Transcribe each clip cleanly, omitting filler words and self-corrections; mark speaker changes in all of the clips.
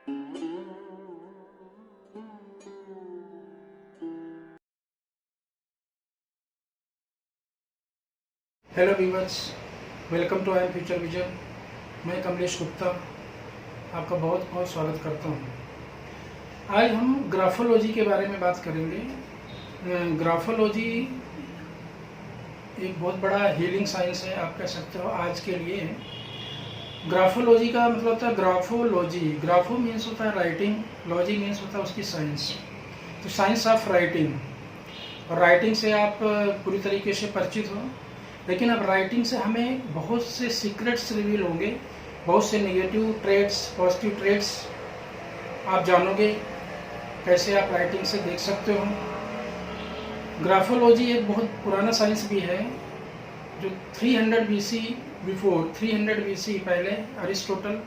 Speaker 1: Hello viewers, welcome to I future vision. मैं कमलेश गुप्ता आपका बहुत बहुत स्वागत करता हूं। आज हम ग्राफोलॉजी के बारे में बात करेंगे। ग्राफोलॉजी एक बहुत बड़ा हीलिंग साइंस है, आप कह सकते हो आज के लिए। ग्राफोलॉजी का मतलब होता है ग्राफोलॉजी। ग्राफो मीन्स होता है राइटिंग, लॉजी मीन्स होता है उसकी साइंस। तो साइंस ऑफ राइटिंग, और राइटिंग से आप पूरी तरीके से परिचित हो। लेकिन अब राइटिंग से हमें बहुत से सीक्रेट्स रिवील होंगे, बहुत से नेगेटिव ट्रेड्स, पॉजिटिव ट्रेड्स आप जानोगे, कैसे आप राइटिंग से देख सकते हो। ग्राफोलॉजी एक बहुत पुराना साइंस भी है, जो 300 BC बिफोर 300 BC पहले अरिस्टोटल,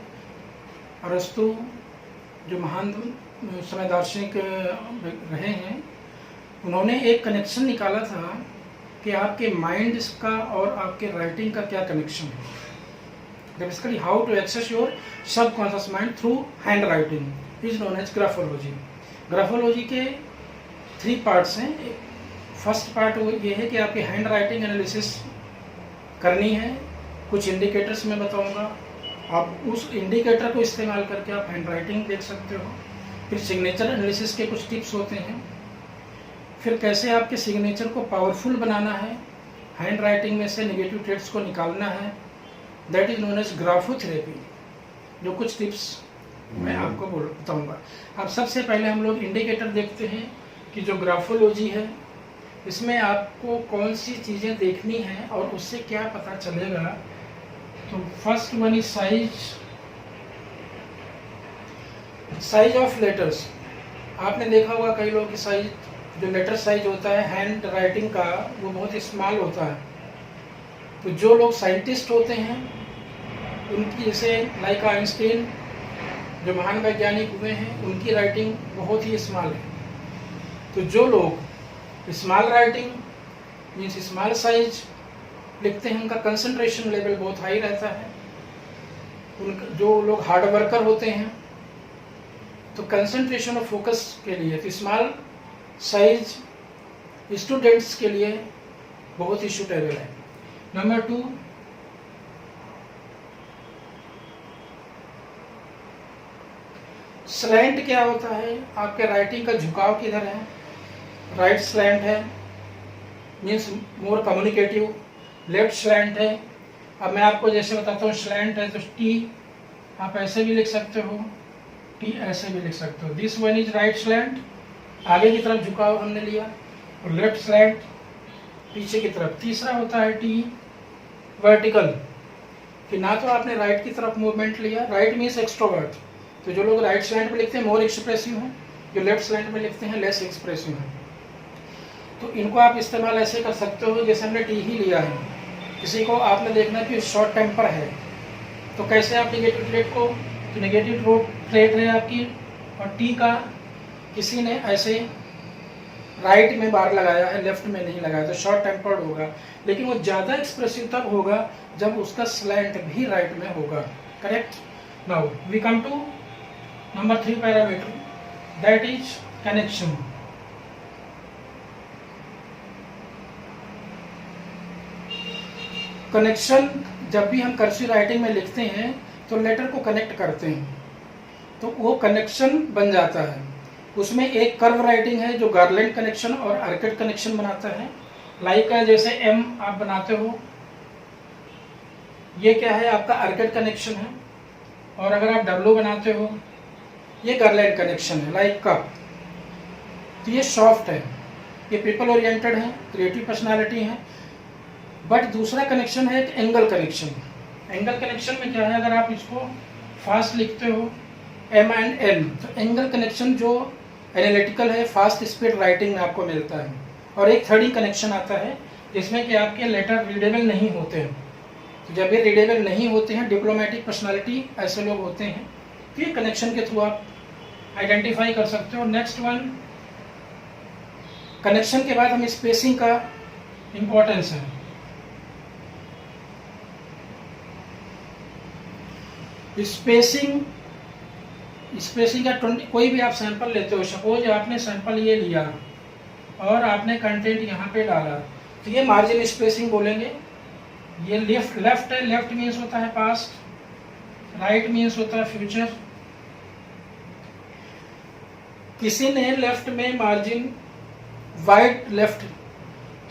Speaker 1: अरस्तु, जो महान समय दार्शनिक रहे हैं, उन्होंने एक कनेक्शन निकाला था कि आपके माइंड का और आपके राइटिंग का क्या कनेक्शन है। Basically how to access your subconscious mind through handwriting is known as graphology. Graphology के 3 पार्ट्स हैं। फर्स्ट पार्ट ये है कि आपकी हैंड राइटिंग एनालिसिस करनी है। कुछ इंडिकेटर्स मैं बताऊंगा, आप उस इंडिकेटर को इस्तेमाल करके आप हैंड राइटिंग देख सकते हो। फिर सिग्नेचर एनालिसिस के कुछ टिप्स होते हैं। फिर कैसे आपके सिग्नेचर को पावरफुल बनाना है, हैंड राइटिंग में से नेगेटिव ट्रेड्स को निकालना है, that is known as graphotherapy. जो कुछ टिप्स मैं आपको बताऊंगा। अब सबसे पहले हम लोग इंडिकेटर देखते हैं कि जो ग्राफोलॉजी है इसमें आपको कौन सी चीज़ें देखनी है और उससे क्या पता चलेगा। तो first one is size of letters. आपने देखा होगा कई लोग की साइज, जो लेटर साइज होता है हैंड राइटिंग का, वो बहुत स्मॉल होता है। तो जो लोग साइंटिस्ट होते हैं उनकी, जैसे लाइक आइंस्टीन, जो महान वैज्ञानिक हुए हैं, उनकी राइटिंग बहुत ही स्मॉल है। तो जो लोग small writing means small size लिखते हैं, उनका कंसंट्रेशन लेवल बहुत हाई रहता है। उनका जो लोग हार्ड वर्कर होते हैं, तो कंसंट्रेशन और फोकस के लिए तो स्मॉल साइज स्टूडेंट्स के लिए बहुत ही सूटेबल है। नंबर 2, स्लैंट क्या होता है, आपके राइटिंग का झुकाव किधर है। राइट स्लैंट है means more communicative, left slant है। अब मैं आपको जैसे बताता हूँ, स्लैंट है तो टी आप ऐसे भी लिख सकते हो, टी ऐसे भी लिख सकते हो। This one is right slant, आगे की तरफ झुकाव हमने लिया, और लेफ्ट स्लैंट पीछे की तरफ। तीसरा होता है टी वर्टिकल, कि ना तो आपने राइट की तरफ मूवमेंट लिया, राइट मीन्स एक्सट्रोवर्ट। तो जो लोग राइट स्लैंट में लिखते हैं मोर एक्सप्रेसिव हैं, जो लेफ्ट स्लैंट में लिखते हैं लेस एक्सप्रेसिव हैं। तो इनको आप इस्तेमाल ऐसे कर सकते हो जैसे हमने टी ही लिया है। किसी को आपने देखना कि शॉर्ट टेम्पर है, तो कैसे आप नेगेटिव ट्रेड को, तो नेगेटिव ट्रेड है आपकी, और टी का किसी ने ऐसे राइट में बार लगाया है, लेफ्ट में नहीं लगाया, तो शॉर्ट टेम्पर्ड होगा। लेकिन वो ज़्यादा एक्सप्रेसिव तब होगा जब उसका स्लैंट भी राइट में होगा। Correct. Now we come to number 3 parameter, that is connection. Connection, जब भी हम कर्सिव राइटिंग में लिखते हैं तो लेटर को कनेक्ट करते हैं, तो वो कनेक्शन बन जाता है। उसमें एक कर्व राइटिंग है जो गार्लैंड कनेक्शन और आर्केड कनेक्शन बनाता है। लाइक जैसे एम आप बनाते हो, ये क्या है आपका आर्केड कनेक्शन है। और अगर आप डब्ल्यू बनाते हो, ये गार्लैंड कनेक्शन है। लाइक कप, तो ये सॉफ्ट है, ये पीपल ओरिएंटेड है, क्रिएटिव पर्सनालिटी है। बट दूसरा कनेक्शन है एक एंगल कनेक्शन। एंगल कनेक्शन में क्या है, अगर आप इसको फास्ट लिखते हो एम एंड एन, तो एंगल कनेक्शन जो एनालिटिकल है, फास्ट स्पीड राइटिंग में आपको मिलता है। और एक थर्ड कनेक्शन आता है जिसमें कि आपके लेटर रीडेबल नहीं होते हैं। तो जब ये रीडेबल नहीं होते हैं, डिप्लोमेटिक पर्सनालिटी ऐसे लोग होते हैं, तो ये कनेक्शन के थ्रू आप आइडेंटिफाई कर सकते हो। नेक्स्ट वन, कनेक्शन के बाद हम स्पेसिंग का इम्पोर्टेंस है। स्पेसिंग स्पेसिंग का 20, कोई भी आप सैंपल लेते हो, सपोज आपने सैंपल ये लिया और आपने कंटेंट यहाँ पे डाला, तो ये मार्जिन स्पेसिंग बोलेंगे। ये लेफ्ट है, लेफ्ट मीन्स होता है पास्ट, राइट मीन्स होता है फ्यूचर। किसी ने लेफ्ट में मार्जिन वाइड लेफ्ट,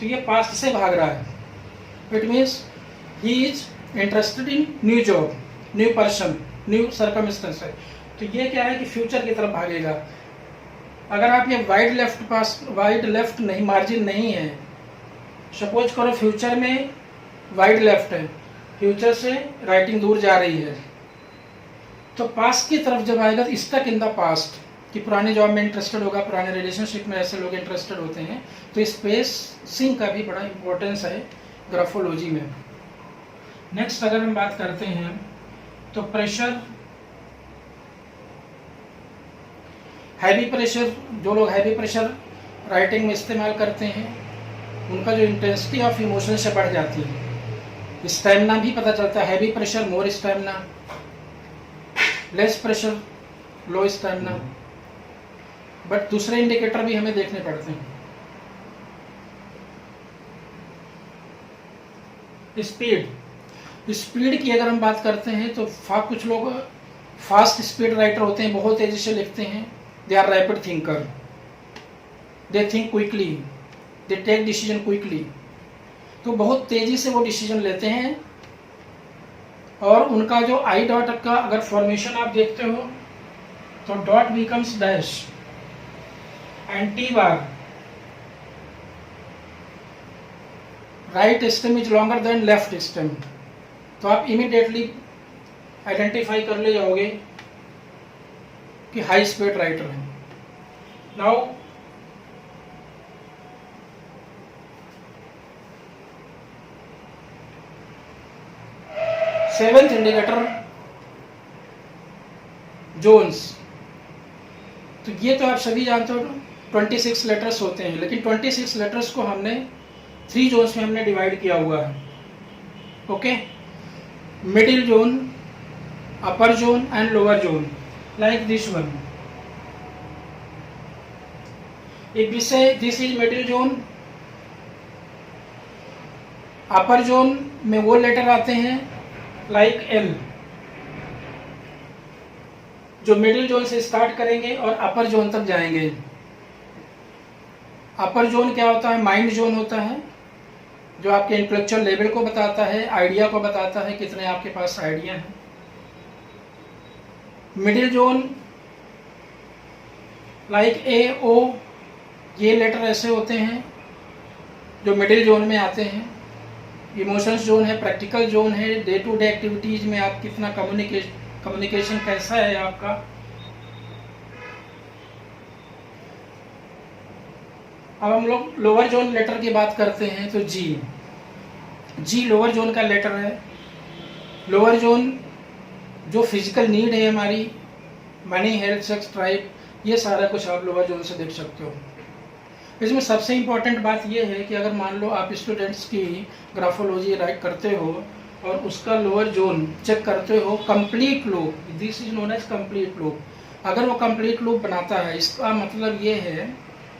Speaker 1: तो ये पास्ट से भाग रहा है, it means he is interested in new job, new person, new circumstance है, तो ये क्या है कि फ्यूचर की तरफ भागेगा। अगर आप ये वाइड लेफ्ट पास, वाइड लेफ्ट नहीं, मार्जिन नहीं है, सपोज करो फ्यूचर में वाइड लेफ्ट है, फ्यूचर से राइटिंग दूर जा रही है, तो पास्ट की तरफ जब आएगा तो स्टक इन द पास्ट, कि पुराने जॉब में इंटरेस्टेड होगा, पुराने रिलेशनशिप में ऐसे लोग इंटरेस्टेड होते हैं, तो स्पेसिंग का भी बड़ा इंपॉर्टेंस है ग्राफोलॉजी में। नेक्स्ट अगर हम बात करते हैं तो प्रेशर, हैवी प्रेशर, जो लोग हैवी प्रेशर राइटिंग में इस्तेमाल करते हैं उनका जो इंटेंसिटी ऑफ इमोशन से बढ़ जाती है, स्टैमिना भी पता चलता है, heavy pressure more stamina, less pressure low stamina, but दूसरे इंडिकेटर भी हमें देखने पड़ते हैं। स्पीड की अगर हम बात करते हैं तो कुछ लोग फास्ट स्पीड राइटर होते हैं, बहुत तेजी से लिखते हैं, they are rapid thinker, they think quickly, they take decision quickly, तो बहुत तेजी से वो डिसीजन लेते हैं। और उनका जो आई डॉट का अगर फॉर्मेशन आप देखते हो तो dot becomes dash and T bar, right stem is longer than left stem, तो आप इमीडिएटली आइडेंटिफाई कर ले जाओगे कि हाई स्पीड राइटर है। नाउ सेवेंथ इंडिकेटर जोन्स, तो ये तो आप सभी जानते हो 26 लेटर्स होते हैं, लेकिन 26 लेटर्स को हमने 3 जोन्स में हमने डिवाइड किया हुआ है। Okay, middle zone, upper zone and lower zone, like this one. If we say this is middle zone, upper zone में वो लेटर आते हैं लाइक एल, जो मिडिल जोन से स्टार्ट करेंगे और अपर जोन तक जाएंगे। अपर जोन क्या होता है? माइंड जोन होता है, जो आपके इंटेलेक्चुअल लेवल को बताता है, आइडिया को बताता है, कितने आपके पास आइडिया हैं। मिडिल जोन लाइक ए, ओ, ये लेटर ऐसे होते हैं जो मिडिल जोन में आते हैं। इमोशंस जोन है, प्रैक्टिकल जोन है, डे टू डे एक्टिविटीज में आप कितना कम्युनिकेशन कैसा है आपका। अब हम लोग लोअर जोन लेटर की बात करते हैं तो जी लोअर जोन का लेटर है। लोअर जोन जो फिजिकल नीड है हमारी, मनी, हेल्थ, सेक्स, ट्राइब, ये सारा कुछ आप लोअर जोन से देख सकते हो। इसमें सबसे इम्पोर्टेंट बात यह है कि अगर मान लो आप स्टूडेंट्स की ग्राफोलॉजी राइट करते हो और उसका लोअर जोन चेक करते हो, complete loop, this is known as complete loop. अगर वो कंप्लीट लूप बनाता है, इसका मतलब ये है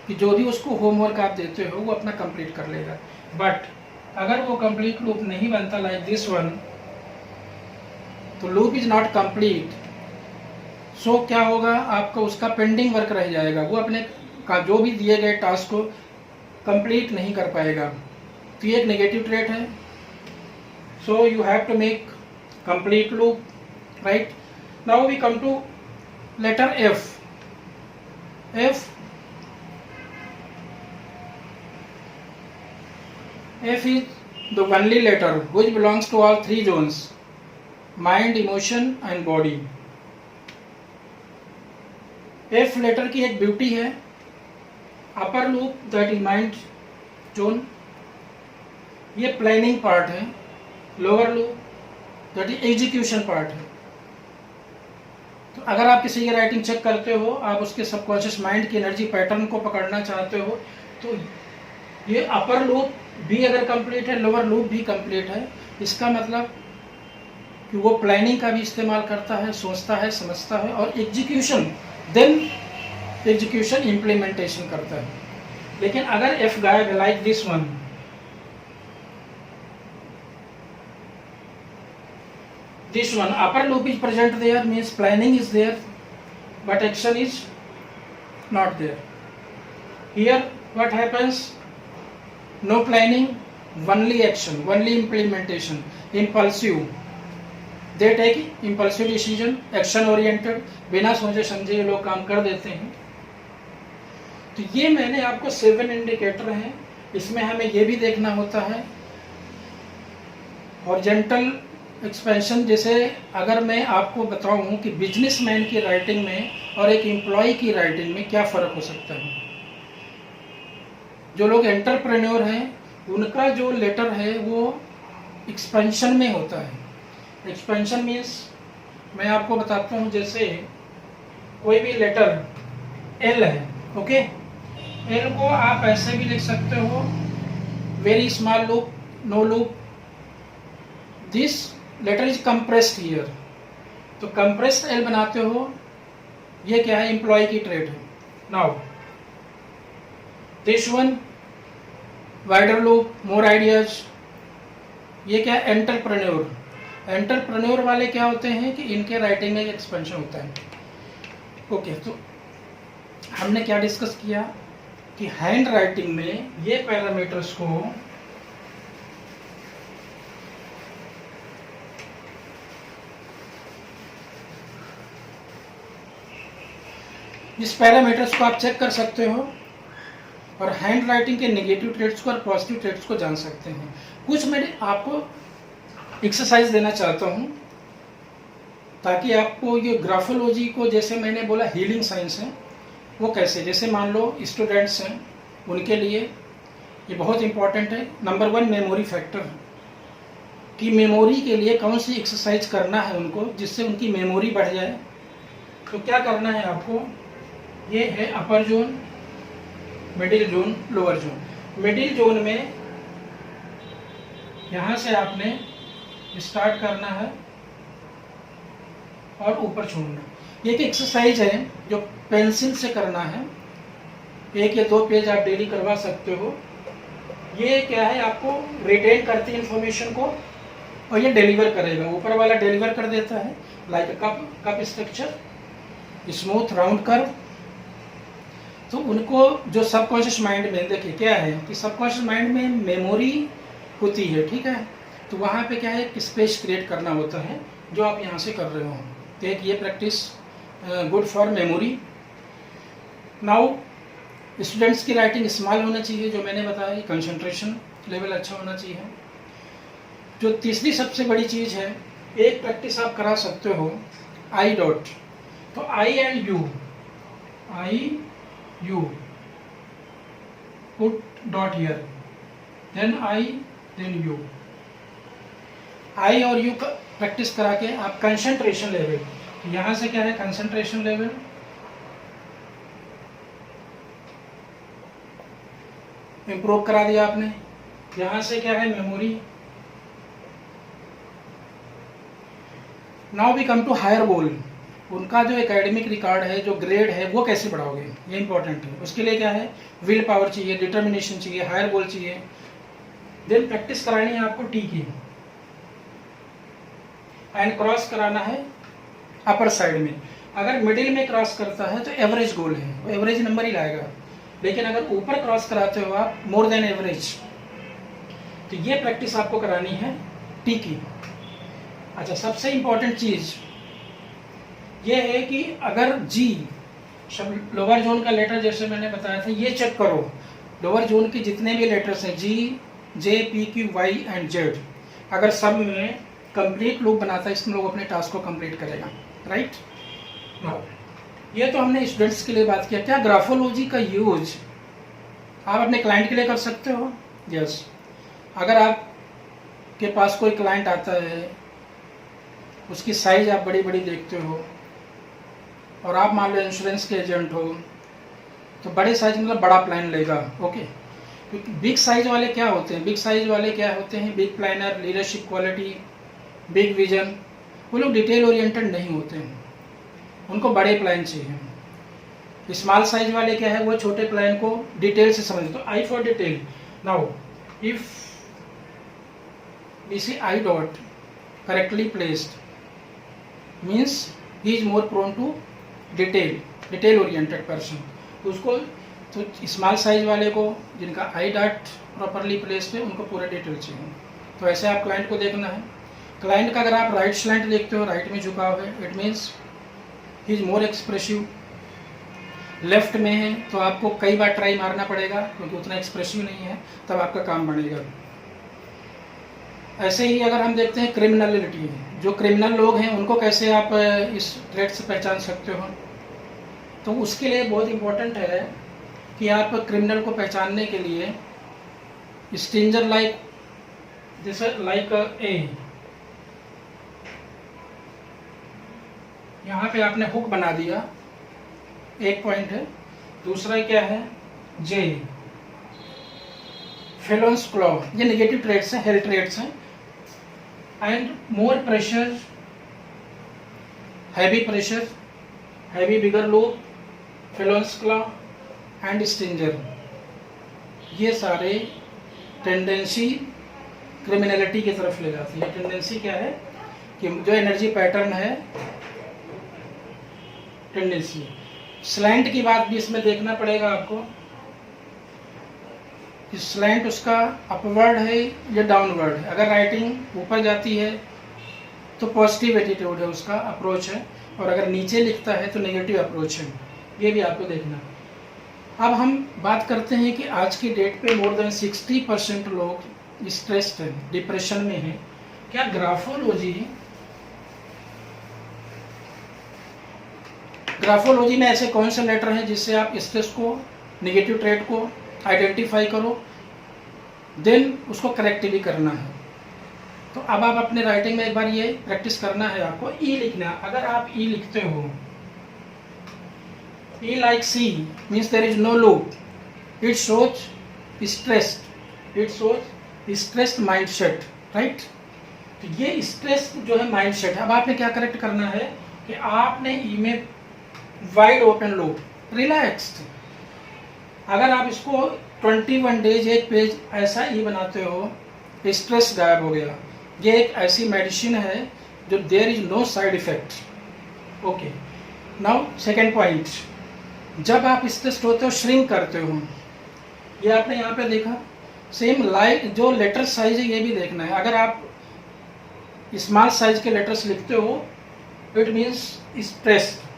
Speaker 1: कि जो भी उसको होमवर्क आप देते हो वो अपना कंप्लीट कर लेगा। बट अगर वो कंप्लीट लूप नहीं बनता लाइक दिस वन, तो लूप इज नॉट कंप्लीट। सो क्या होगा, आपका उसका पेंडिंग वर्क रह जाएगा, वो अपने का जो भी दिए गए टास्क को कंप्लीट नहीं कर पाएगा। तो ये एक नेगेटिव ट्रेट है। So you have to make complete loop, right. Now we come to letter F. F is the only letter which belongs to all 3 zones: mind, emotion and body. F letter की एक beauty है, upper loop that is mind zone, ये planning part है। Lower loop that is execution part है। तो अगर आप किसी की राइटिंग चेक करते हो, आप उसके सबकॉन्शियस माइंड की एनर्जी पैटर्न को पकड़ना चाहते हो, तो ये अपर लूप भी अगर कंप्लीट है, लोअर लूप भी कंप्लीट है, इसका मतलब कि वो प्लानिंग का भी इस्तेमाल करता है, सोचता है, समझता है और एग्जीक्यूशन, देन एग्जीक्यूशन इम्प्लीमेंटेशन करता है। लेकिन अगर एफ गायब like this one, this one upper loop is present there, means planning is there but action is not there. Here what happens? No planning, only action, only implementation, impulsive, they take impulsive decision, action oriented, बिना सोचे समझे ये लोग काम कर देते हैं। तो ये मैंने आपको 7 इंडिकेटर हैं, इसमें हमें ये भी देखना होता है हॉरिजॉन्टल एक्सपेंशन। जैसे अगर मैं आपको बताऊं कि बिजनेसमैन की राइटिंग में और एक एम्प्लॉय की राइटिंग में क्या फ़र्क हो सकता है। जो लोग एंटरप्रेन्योर हैं उनका जो लेटर है वो एक्सपेंशन में होता है। एक्सपेंशन मीन्स मैं आपको बताता हूं, जैसे कोई भी लेटर एल है, ओके, एल को आप ऐसे भी लिख सकते हो, very small loop, no loop, this letter is compressed here, तो कंप्रेस्ड एल बनाते हो, ये क्या है, एम्प्लॉय की ट्रेड है। Now this one wider loop, more ideas, ये क्या है, एंटरप्रेन्योर। एंटरप्रेन्योर वाले क्या होते हैं कि इनके राइटिंग में एक्सपेंशन होता है। ओके, तो हमने क्या डिस्कस किया कि हैंड राइटिंग में ये पैरामीटर्स को इस पैरामीटर्स को आप चेक कर सकते हो और हैंड राइटिंग के नेगेटिव ट्रेड्स को और पॉजिटिव ट्रेड्स को जान सकते हैं। कुछ मैं आपको एक्सरसाइज देना चाहता हूं ताकि आपको ये ग्राफोलॉजी को, जैसे मैंने बोला हीलिंग साइंस है, वो कैसे, जैसे मान लो स्टूडेंट्स हैं उनके लिए ये बहुत इंपॉर्टेंट है। नंबर 1 मेमोरी फैक्टर, कि मेमोरी के लिए कौन सी एक्सरसाइज करना है उनको जिससे उनकी मेमोरी बढ़ जाए। तो क्या करना है आपको, ये है अपर zone, middle zone, lower zone. Middle zone में यहाँ से आपने स्टार्ट करना है और ऊपर छोड़ना। ये एक एक्सरसाइज है जो पेंसिल से करना है, 1 या 2 पेज आप डेली करवा सकते हो। ये क्या है, आपको रिटेन करती है इंफॉर्मेशन को और ये डिलीवर करेगा। ऊपर वाला डिलीवर कर देता है like cup structure, smooth round curve. तो उनको जो सबकॉन्शियस माइंड में, देखिए क्या है कि सबकॉन्शियस माइंड में मेमोरी होती है, ठीक है, तो वहाँ पे क्या है, एक स्पेस क्रिएट करना होता है जो आप यहाँ से कर रहे हो। तो एक ये practice good for memory. Now students की राइटिंग स्मॉल होना चाहिए, जो मैंने बताया, कंसंट्रेशन लेवल अच्छा होना चाहिए। जो तीसरी सबसे बड़ी चीज़ है, एक प्रैक्टिस आप करा सकते हो आई डॉट, तो I and U, I U put dot here, then I, then U, I और यू का प्रैक्टिस करा के आप कंसंट्रेशन लेवल, यहाँ से क्या है कंसंट्रेशन लेवल, इम्प्रूव करा दिया आपने। यहाँ से क्या है memory. Now we come to higher goal, उनका जो एकेडमिक रिकॉर्ड है, जो ग्रेड है, वो कैसे बढ़ाओगे, ये इंपॉर्टेंट है। उसके लिए क्या है, विल पावर चाहिए, डिटर्मिनेशन चाहिए, हायर गोल चाहिए। देन प्रैक्टिस करानी है आपको टी की, एंड क्रॉस कराना है अपर साइड में। अगर मिडिल में क्रॉस करता है तो एवरेज गोल है, वो एवरेज नंबर ही लाएगा। लेकिन अगर ऊपर क्रॉस कराते हो आप मोर देन एवरेज, तो ये प्रैक्टिस आपको करानी है टी की। अच्छा, सबसे इंपॉर्टेंट चीज ये है कि अगर जी लोअर जोन का लेटर, जैसे मैंने बताया था, ये चेक करो लोअर जोन के जितने भी लेटर्स हैं, G, J, P, Q, Y and Z, अगर सब में कंप्लीट लूप बनाता है, इसमें लोग अपने टास्क को कंप्लीट करेगा, राइट। ये तो हमने स्टूडेंट्स के लिए बात किया। क्या ग्राफोलॉजी का यूज आप अपने क्लाइंट के लिए कर सकते हो? यस। अगर आप के पास कोई क्लाइंट आता है, उसकी साइज आप बड़ी बड़ी देखते हो और आप मान लो इंश्योरेंस के एजेंट हो, तो बड़े साइज मतलब बड़ा प्लान लेगा, ओके। क्योंकि बिग साइज वाले क्या होते हैं, बिग साइज वाले क्या होते हैं, big planner, leadership quality, big vision, वो लोग डिटेल ओरिएंटेड नहीं होते हैं, उनको बड़े प्लान चाहिए। स्मॉल साइज वाले क्या है, वो छोटे प्लान को डिटेल से समझते। तो I for detail. Now if we see I dot correctly placed means he is more prone to detail oriented person. उसको तो स्मॉल साइज वाले को जिनका आई डॉट प्रॉपरली प्लेस्ड है उनको पूरा डिटेल चाहिए। तो ऐसे आप क्लाइंट को देखना है। क्लाइंट का अगर आप राइट स्लैंट देखते हो, राइट में झुकाव है, it means he is more expressive. Left में है तो आपको कई बार ट्राई मारना पड़ेगा क्योंकि उतना एक्सप्रेसिव नहीं है, तब आपका काम बनेगा। ऐसे ही अगर हम देखते हैं क्रिमिनलिटी, जो क्रिमिनल लोग हैं उनको कैसे आप इस ट्रेट से पहचान सकते हो, तो उसके लिए बहुत इम्पोर्टेंट है कि आप क्रिमिनल को पहचानने के लिए स्ट्रेंजर लाइक जैसे लाइक ए, यहाँ पे आपने हुक बना दिया, एक पॉइंट है। दूसरा क्या है, जे, फेलोन्स क्लॉ, ये नेगेटिव ट्रेट्स हैं, हेल्थ ट्रेट्स हैं। And more pressure, heavy bigger loop, felons claw and stringer, ये सारे टेंडेंसी क्रिमिनलिटी की तरफ ले जाती है। टेंडेंसी क्या है कि जो एनर्जी पैटर्न है, टेंडेंसी। स्लैंट की बात भी इसमें देखना पड़ेगा आपको, स्लैंट उसका अपवर्ड है या डाउनवर्ड है। अगर राइटिंग ऊपर जाती है तो पॉजिटिव एटीट्यूड है, उसका अप्रोच है, और अगर नीचे लिखता है तो नेगेटिव अप्रोच है, ये भी आपको देखना। अब हम बात करते हैं कि आज की डेट पे मोर देन 60% लोग स्ट्रेस्ड हैं, डिप्रेशन में हैं। क्या ग्राफोलॉजी में ऐसे कौन से लेटर हैं जिससे आप स्ट्रेस को, नेगेटिव ट्रेट को आइडेंटिफाई करो, देन उसको करेक्टिवली करना है। तो अब आप अपने राइटिंग में एक बार ये प्रैक्टिस करना है आपको। ई लिखना, अगर आप ई लिखते हो, E like C means there is no loop, it shows stressed mind set, right. तो ये स्ट्रेस जो है माइंड सेट है। अब आपने क्या करेक्ट करना है कि आपने ई में वाइड ओपन लूप, रिलैक्स्ड। अगर आप इसको 21 डेज एक पेज ऐसा ही बनाते हो, स्ट्रेस गायब हो गया। ये एक ऐसी मेडिसिन है जो there is no side effect. Okay, now second point, जब आप स्ट्रेस्ड होते हो श्रिंक करते हो, ये आपने यहाँ पे देखा। सेम लाइक जो लेटर साइज है ये भी देखना है। अगर आप स्मॉल साइज के लेटर्स लिखते हो, it means stressed.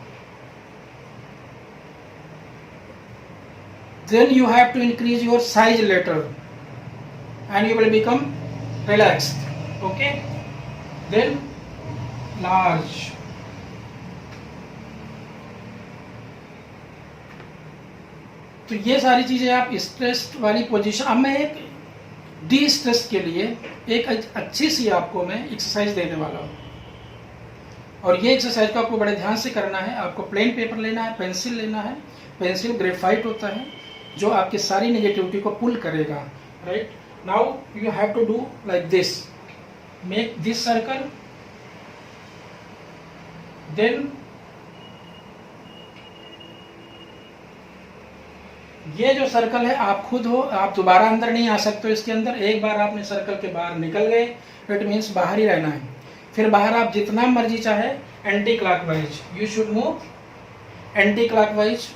Speaker 1: Then you have to increase your size letter and you will become relaxed. Okay, then large. तो ये सारी चीजें आप स्ट्रेस वाली पोजीशन। अब मैं एक डी स्ट्रेस के लिए एक अच्छी सी आपको मैं एक्सरसाइज देने वाला हूँ, और ये एक्सरसाइज को आपको बड़े ध्यान से करना है। आपको प्लेन पेपर लेना है, पेंसिल लेना है। पेंसिल ग्रेफाइट होता है जो आपकी सारी नेगेटिविटी को पुल करेगा, right. Now you have to do like this, make this circle, then ये जो सर्कल है आप खुद हो, आप दोबारा अंदर नहीं आ सकते हो इसके अंदर। एक बार आपने सर्कल के बाहर निकल गए, इट मीन्स बाहर ही रहना है। फिर बाहर आप जितना मर्जी चाहे anticlockwise, you should move anticlockwise.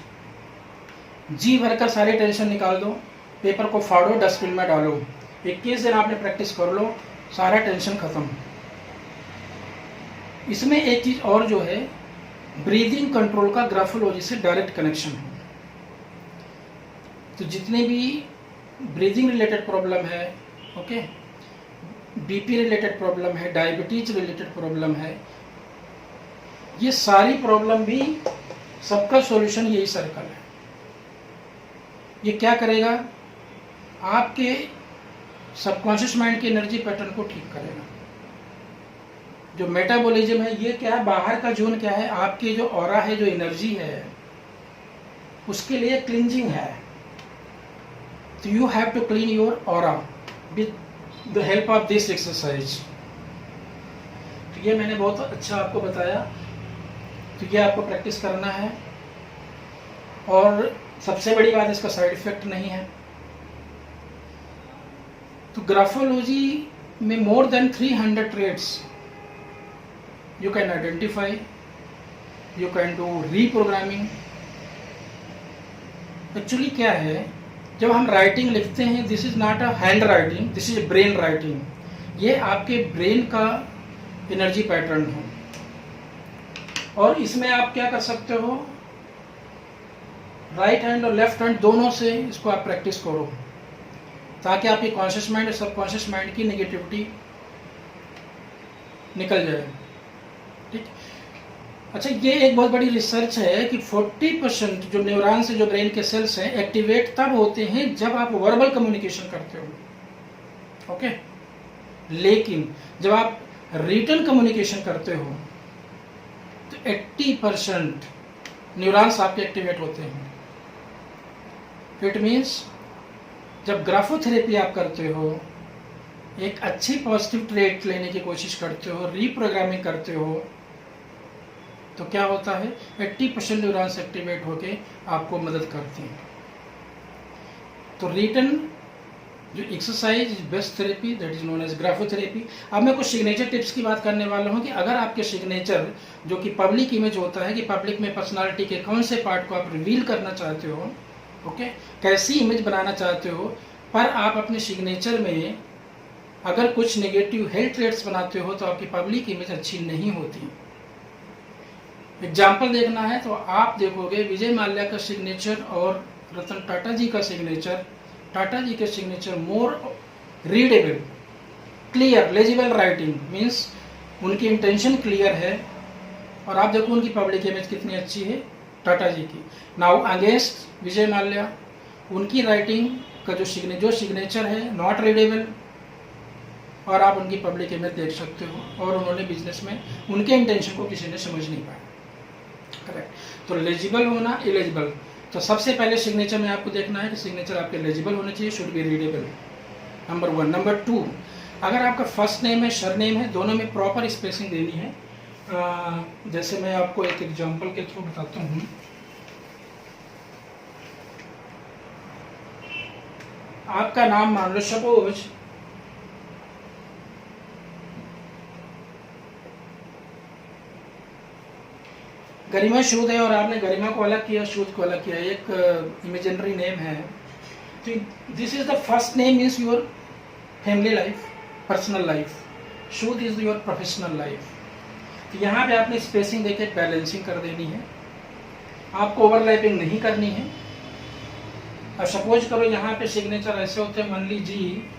Speaker 1: जी भरकर सारी टेंशन निकाल दो, पेपर को फाड़ो, डस्टबिन में डालो। 21 दिन आपने प्रैक्टिस कर लो, सारा टेंशन खत्म। इसमें एक चीज और जो है, ब्रीदिंग कंट्रोल का ग्राफोलॉजी से डायरेक्ट कनेक्शन है। तो जितने भी ब्रीदिंग रिलेटेड प्रॉब्लम है, ओके, बीपी रिलेटेड प्रॉब्लम है, डायबिटीज रिलेटेड प्रॉब्लम है, ये सारी प्रॉब्लम भी सबका सॉल्यूशन यही सर्कल है। ये क्या करेगा, आपके सबकॉन्शियस माइंड की एनर्जी पैटर्न को ठीक करेगा। जो मेटाबॉलिज्म है ये क्या है, बाहर का जोन क्या है, आपकी जो ऑरा है, जो एनर्जी है, उसके लिए क्लींजिंग है। तो you have to clean your aura with the help of this exercise. तो ये मैंने बहुत अच्छा आपको बताया, तो ये आपको प्रैक्टिस करना है। और सबसे बड़ी बात, इसका साइड इफेक्ट नहीं है। तो ग्राफोलॉजी में more than 300 traits you can identify, you can do reprogramming। Actually क्या है, जब हम राइटिंग लिखते हैं, this is not a handwriting, this is brain writing. ये आपके ब्रेन का एनर्जी पैटर्न है, और इसमें आप क्या कर सकते हो, राइट हैंड और लेफ्ट हैंड दोनों से इसको आप प्रैक्टिस करो, ताकि आपकी कॉन्शियस माइंड और सबकॉन्शियस माइंड की नेगेटिविटी निकल जाए। ठीक। अच्छा, ये एक बहुत बड़ी रिसर्च है कि 40% जो न्यूरॉन से जो ब्रेन के सेल्स हैं एक्टिवेट तब होते हैं जब आप वर्बल कम्युनिकेशन करते हो। ओके। लेकिन जब आप रिटन कम्युनिकेशन करते हो तो 80% न्यूरॉन्स आपके एक्टिवेट होते हैं। इट मीन्स जब ग्राफोथेरेपी आप करते हो, एक अच्छी पॉजिटिव ट्रेट लेने की कोशिश करते हो, रीप्रोग्रामिंग करते हो, तो क्या होता है, 80% न्यूरॉन्स एक्टिवेट होके आपको मदद करते हैं। तो रिटन जो exercise is best therapy, that is known as graphotherapy. अब मैं कुछ सिग्नेचर टिप्स की बात करने वाला हूँ कि अगर आपके सिग्नेचर जो कि पब्लिक इमेज होता है, कि पब्लिक में पर्सनालिटी के कौन से पार्ट को आप रिवील करना चाहते हो, ओके, कैसी इमेज बनाना चाहते हो, पर आप अपने सिग्नेचर में अगर कुछ नेगेटिव हेल्थ ट्रेट्स बनाते हो तो आपकी पब्लिक इमेज अच्छी नहीं होती। एग्जाम्पल देखना है तो आप देखोगे विजय माल्या का सिग्नेचर और रतन टाटा जी का सिग्नेचर, टाटा जी के सिग्नेचर मोर readable, clear, legible writing, means उनकी इंटेंशन क्लियर है, और आप देखो उनकी पब्लिक इमेज कितनी अच्छी है टाटा जी की। नाउ अगेंस्ट विजय माल्या, उनकी राइटिंग का जो सिग्नेचर है नॉट रीडेबल, और आप उनकी पब्लिक इमेज देख सकते हो, और उन्होंने बिजनेस में उनके इंटेंशन को किसी ने समझ नहीं पाया। करेक्ट। तो लेजिबल होना, इलेजिबल, तो सबसे पहले सिग्नेचर में आपको देखना है कि सिग्नेचर आपके लेजिबल होने चाहिए, should be readable, number 1। Number 2, अगर आपका फर्स्ट नेम है, सरनेम है, दोनों में प्रॉपर स्पेसिंग देनी है। जैसे मैं आपको एक एग्जांपल के थ्रू बताता हूँ। आपका नाम मान लो सपोज गरिमा सूद है, और आपने गरिमा को अलग किया, सूद को अलग किया, एक इमेजिनरी नेम है। तो this is the first name means your family life, personal life, Sood is your professional life. तो यहाँ पे आपने स्पेसिंग देके बैलेंसिंग कर देनी है, आपको ओवरलैपिंग नहीं करनी है। अब सपोज करो यहाँ पे सिग्नेचर ऐसे होते हैं, मान ली जी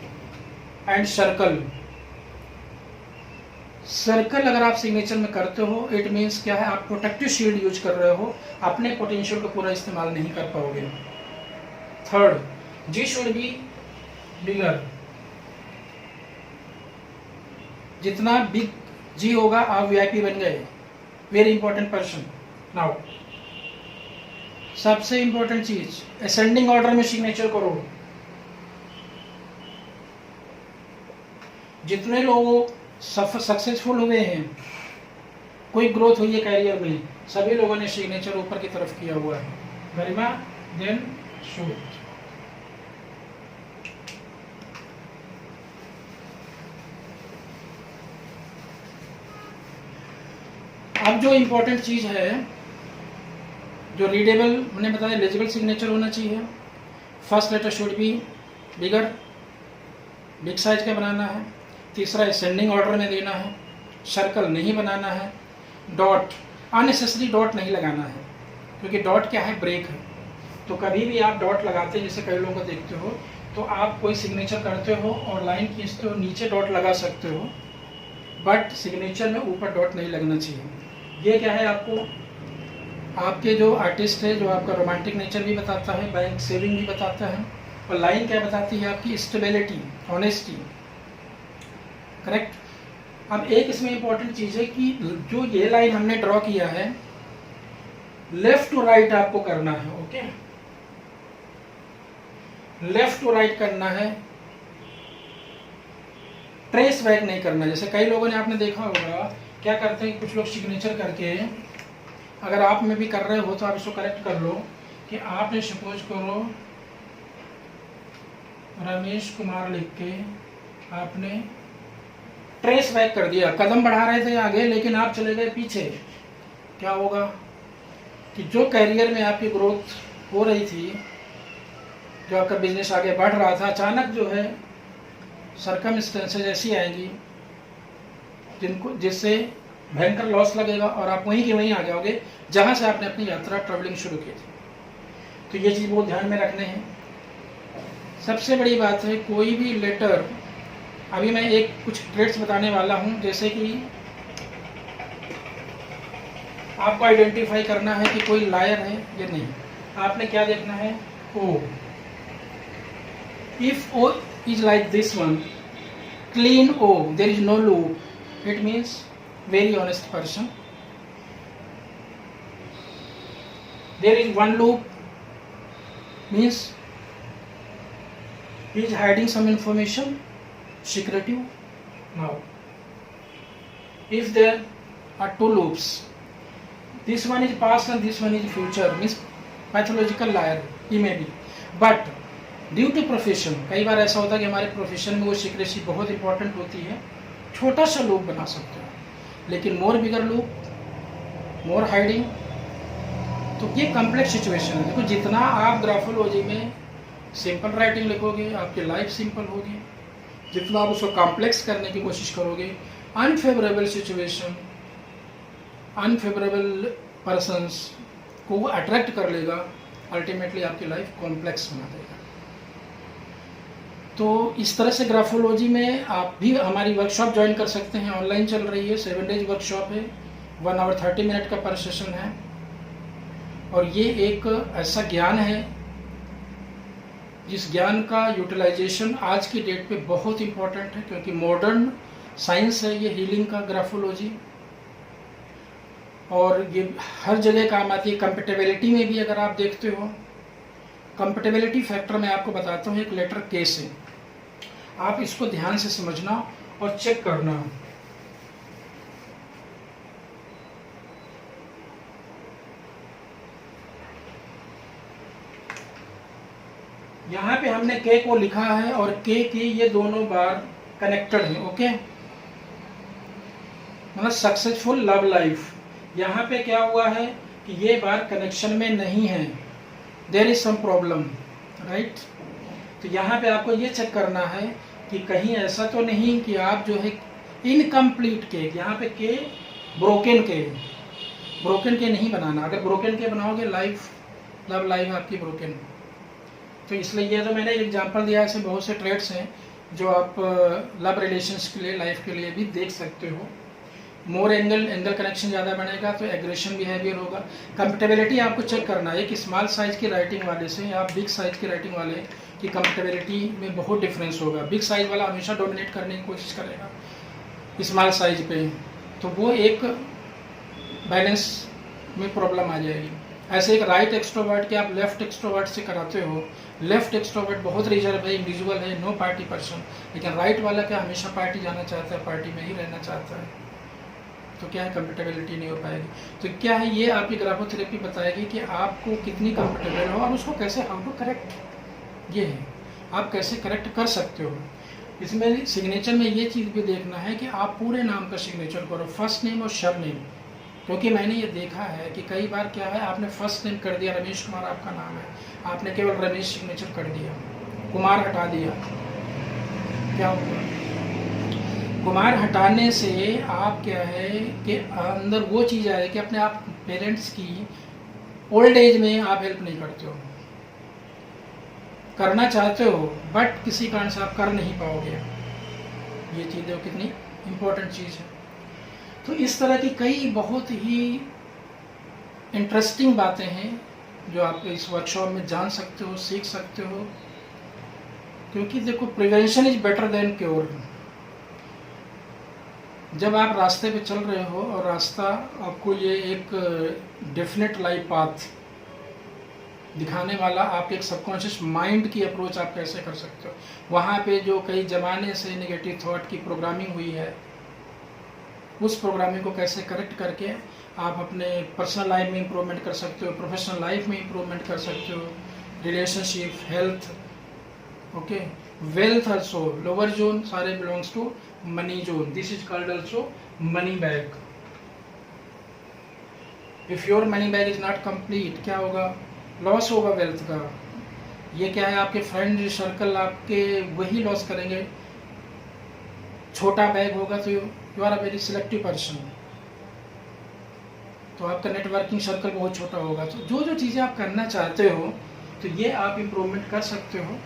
Speaker 1: एंड सर्कल। सर्कल अगर आप सिग्नेचर में करते हो, इट मीन्स क्या है, आप प्रोटेक्टिव शील्ड यूज कर रहे हो, अपने पोटेंशियल को पूरा इस्तेमाल नहीं कर पाओगे। Third, G should be bigger, जितना बिग जी होगा आप वीआईपी बन गए, वेरी इंपॉर्टेंट पर्सन। नाउ सबसे इंपॉर्टेंट चीज, असेंडिंग ऑर्डर में सिग्नेचर करो। जितने लोग सक्सेसफुल हुए हैं, कोई ग्रोथ हुई है कैरियर में, सभी लोगों ने सिग्नेचर ऊपर की तरफ किया हुआ है, गरिमा देन सूद। अब जो इंपॉर्टेंट चीज है, जो रीडेबल मैंने बताया, लेजिबल सिग्नेचर होना चाहिए। First letter should be bigger, big size का बनाना है। तीसरा, असेंडिंग ऑर्डर में देना है। सर्कल नहीं बनाना है। डॉट, अननेसेसरी डॉट नहीं लगाना है, क्योंकि डॉट क्या है, ब्रेक है। तो कभी भी आप डॉट लगाते हैं, जैसे कई लोगों को देखते हो, तो आप कोई सिग्नेचर करते हो और लाइन खींचते हो, नीचे डॉट लगा सकते हो, बट सिग्नेचर में ऊपर डॉट नहीं लगना चाहिए। ये क्या है, आपको आपके जो आर्टिस्ट है, जो आपका रोमांटिक नेचर भी बताता है, बैंक सेविंग भी बताता है, और लाइन क्या बताती है, आपकी स्टेबिलिटी, ऑनेस्टी। करेक्ट। अब एक इसमें इंपॉर्टेंट चीज है कि जो ये लाइन हमने ड्रॉ किया है, लेफ्ट टू राइट आपको करना है। ओके, लेफ्ट टू राइट करना है, ट्रेस बैक नहीं करना। जैसे कई लोगों ने आपने देखा होगा क्या करते हैं, कुछ लोग सिग्नेचर करके, अगर आप में भी कर रहे हो तो आप इसको करेक्ट कर लो कि आपने सपोज करो रमेश कुमार लिख के आपने ट्रेस बैक कर दिया, कदम बढ़ा रहे थे आगे लेकिन आप चले गए पीछे। क्या होगा कि जो कैरियर में आपकी ग्रोथ हो रही थी, जो आपका बिजनेस आगे बढ़ रहा था, अचानक जो है सर्कमस्टेंसेस ऐसी आएंगी जिससे भयंकर लॉस लगेगा और आप वहीं के वहीं आ जाओगे जहां से आपने अपनी यात्रा ट्रैवलिंग शुरू की थी। तो ये चीज़ वो ध्यान में रखने हैं। सबसे बड़ी बात है, कोई भी लेटर, अभी मैं एक कुछ ट्रेड्स बताने वाला हूं, जैसे कि आपको आइडेंटिफाई करना है कि कोई लायर है या नहीं। आपने क्या देखना है, O, if O is like this one, clean O, there is no loop, it means very honest person. There is one loop means he is hiding some information, secretive. Now if there are two loops, this one is past and this one is future, means pathological liar he may be, but due to profession, कई बार ऐसा होता है कि हमारे profession में वो secrecy बहुत इंपॉर्टेंट होती है, छोटा सा लूप बना सकते हैं, लेकिन मोर बिगर लूप, मोर हाइडिंग, तो ये कॉम्प्लेक्स सिचुएशन है। देखो जितना आप ग्राफोलॉजी में सिंपल राइटिंग लिखोगे आपकी लाइफ सिंपल होगी, जितना आप उसको कॉम्प्लेक्स करने की कोशिश करोगे, अनफेवरेबल सिचुएशन, अनफेवरेबल पर्सन्स को वो अट्रैक्ट कर लेगा, अल्टीमेटली आपकी लाइफ कॉम्प्लेक्स बना देगा। तो इस तरह से ग्राफोलॉजी में आप भी हमारी वर्कशॉप ज्वाइन कर सकते हैं, ऑनलाइन चल रही है, 7 डेज वर्कशॉप है, 1 आवर 30 मिनट का पर सेशन है। और ये एक ऐसा ज्ञान है जिस ज्ञान का यूटिलाइजेशन आज की डेट पे बहुत इम्पोर्टेंट है, क्योंकि मॉडर्न साइंस है ये हीलिंग का, ग्राफोलॉजी, और ये हर जगह काम आती है। कंपेटेबिलिटी में भी अगर आप देखते हो, कंपेटेबिलिटी फैक्टर मैं आपको बताता हूँ एक लेटर के से, आप इसको ध्यान से समझना और चेक करना। यहां पे हमने के को लिखा है और के ये दोनों बार कनेक्टेड है, ओके, मतलब सक्सेसफुल लव लाइफ। यहां पे क्या हुआ है कि ये बार कनेक्शन में नहीं है, there is some problem, right. तो यहाँ पे आपको ये चेक करना है कि कहीं ऐसा तो नहीं कि आप जो है इनकम्प्लीट के, यहाँ पे के ब्रोकन के नहीं बनाना। अगर ब्रोकन के बनाओगे लाइफ, लव लाइफ आपकी ब्रोकन। तो इसलिए ये तो मैंने एग्जांपल दिया, ऐसे बहुत से ट्रेड्स हैं जो आप लव रिलेशंस के लिए, लाइफ के लिए भी देख सकते हो। मोर एंगल कनेक्शन ज़्यादा बनेगा तो एग्रेशन बिहेवियर होगा। कंपेटेबिलिटी आपको चेक करना है कि स्मॉल साइज की राइटिंग वाले से या बिग साइज की राइटिंग वाले की कंपेटेबिलिटी में बहुत डिफरेंस होगा। बिग साइज वाला हमेशा डोमिनेट करने की कोशिश करेगा स्मॉल साइज पे, तो वो एक बैलेंस में प्रॉब्लम आ जाएगी। ऐसे एक राइट एक्सट्रोवर्ट के आप लेफ्ट एक्सट्रोवर्ट से कराते हो, लेफ्ट एक्सट्रोवर्ट बहुत रिजर्व है, इंडिविजुअल है, नो पार्टी पर्सन, लेकिन राइट वाला क्या हमेशा पार्टी जाना चाहता है, पार्टी में ही रहना चाहता है, तो क्या है कंपेटेबिलिटी नहीं हो पाएगी। तो क्या है ये आपकी ग्राफोथेरेपी बताएगी कि आपको कितनी कंफर्टेबल हो और उसको कैसे हाउ टू करेक्ट, ये है आप कैसे करेक्ट कर सकते हो। इसमें सिग्नेचर में ये चीज़ भी देखना है कि आप पूरे नाम का सिग्नेचर करो, फर्स्ट नेम और शर नेम, क्योंकि मैंने ये देखा है कि कई बार क्या है आपने फर्स्ट नेम कर दिया, रमेश कुमार आपका नाम है, आपने केवल रमेश सिग्नेचर कर दिया, कुमार हटा दिया, क्या होगा? कुमार हटाने से आप क्या है कि अंदर वो चीज़ आए कि अपने आप पेरेंट्स की ओल्ड एज में आप हेल्प नहीं करते हो, करना चाहते हो बट किसी कारण से आप कर नहीं पाओगे। ये चीज़ देखो कितनी इम्पोर्टेंट चीज़ है। तो इस तरह की कई बहुत ही इंटरेस्टिंग बातें हैं जो आप इस वर्कशॉप में जान सकते हो, सीख सकते हो, क्योंकि देखो prevention is better than cure. जब आप रास्ते पे चल रहे हो और रास्ता आपको ये एक डेफिनेट लाइफ पाथ दिखाने वाला, आपके एक सबकॉन्शियस माइंड की अप्रोच आप कैसे कर सकते हो, वहाँ पे जो कई ज़माने से नेगेटिव थॉट की प्रोग्रामिंग हुई है उस प्रोग्रामिंग को कैसे करेक्ट करके आप अपने पर्सनल लाइफ में इम्प्रूवमेंट कर सकते हो, प्रोफेशनल लाइफ में इम्प्रूवमेंट कर सकते हो, relationship, health, okay, wealth also. Lower zone सारे belongs to money zone, this is called also money bag. If your money bag is not complete, क्या होगा? लॉस होगा वेल्थ का। ये क्या है? आपके फ्रेंड सर्कल आपके वही लॉस करेंगे। छोटा बैग होगा तो you are a very selective person, तो आपका नेटवर्किंग सर्कल बहुत छोटा होगा। तो जो जो चीज़ें आप करना चाहते हो तो ये आप इम्प्रूवमेंट कर सकते हो,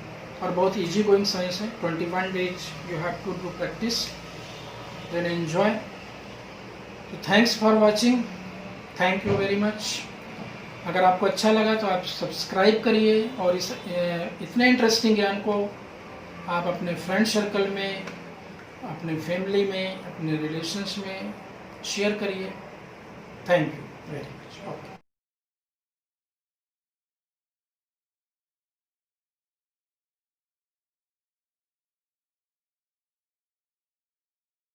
Speaker 1: और बहुत इजी गोइंग साइंस है। 21 days you have to do practice, then enjoy. तो thanks for watching, thank you very much. अगर आपको अच्छा लगा तो आप सब्सक्राइब करिए, और इस इतने इंटरेस्टिंग ज्ञान को आप अपने फ्रेंड सर्कल में, अपने फैमिली में, अपने रिलेशंस में शेयर करिए। Thank you very much. Okay.